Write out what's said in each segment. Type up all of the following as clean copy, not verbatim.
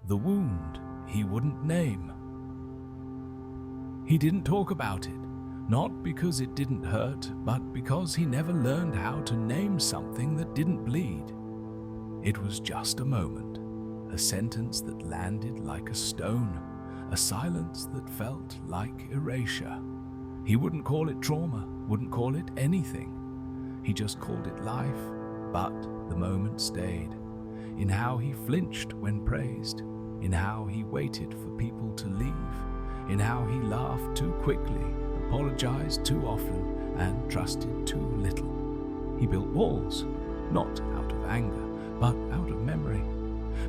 the wound he wouldn't name. He didn't talk about it, not because it didn't hurt, but because he never learned how to name something that didn't bleed. It was just a moment, a sentence that landed like a stone, a silence that felt like erasure. He wouldn't call it trauma, wouldn't call it anything. He just called it life, but the moment stayed. In how he flinched when praised, in how he waited for people to leave, in how he laughed too quickly, apologized too often, and trusted too little. He built walls, not out of anger, but out of memory.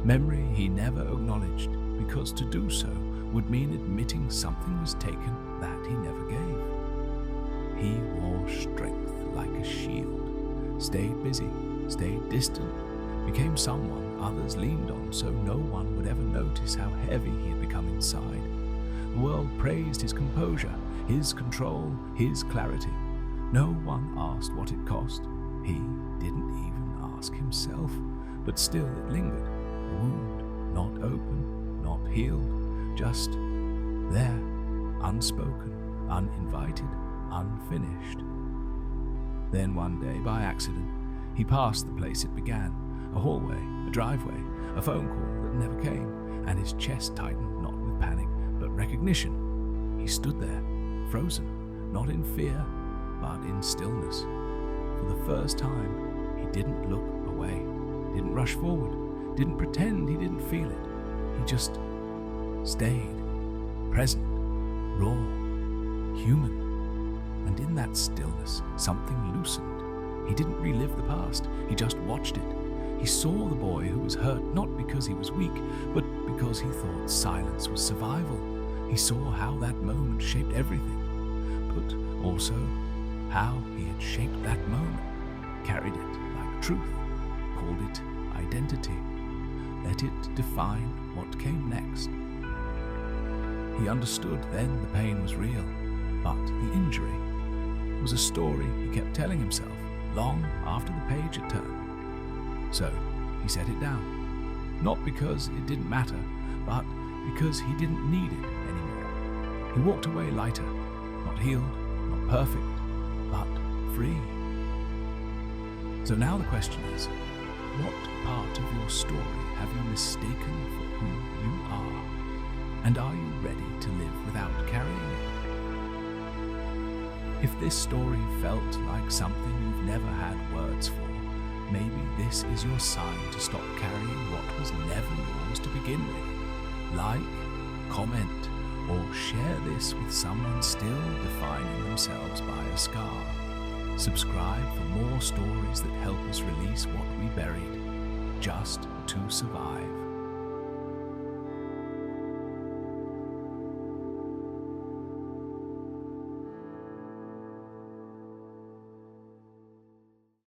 Memory he never acknowledged, because to do so would mean admitting something was taken that he never gave. He wore strength like a shield, stayed busy, stayed distant, became someone others leaned on so no one would ever notice how heavy he had become inside. The world praised his composure, his control, his clarity. No one asked what it cost. He didn't even ask himself, but still it lingered. A wound, not open, not healed, just there, unspoken, uninvited, unfinished. Then one day, by accident, he passed the place it began, a hallway, a driveway, a phone call that never came, and his chest tightened, not with panic, but recognition. He stood there, frozen, not in fear, but in stillness. For the first time, he didn't look away, didn't rush forward, didn't pretend he didn't feel it. He just stayed, present, raw, human. And in that stillness, something loosened. He didn't relive the past, he just watched it. He saw the boy who was hurt not because he was weak, but because he thought silence was survival. He saw how that moment shaped everything, but also how he had shaped that moment, carried it like truth, called it identity, let it define what came next. He understood then the pain was real, but the injury was a story he kept telling himself long after the page had turned. So he set it down, not because it didn't matter, but because he didn't need it anymore. He walked away lighter, not healed, not perfect, but free. So now the question is, what part of your story have you mistaken for who you are? And are you ready to live without carrying it? If this story felt like something you've never had words for, maybe this is your sign to stop carrying what was never yours to begin with. Like, comment, or share this with someone still defining themselves by a scar. Subscribe for more stories that help us release what we buried, just to survive.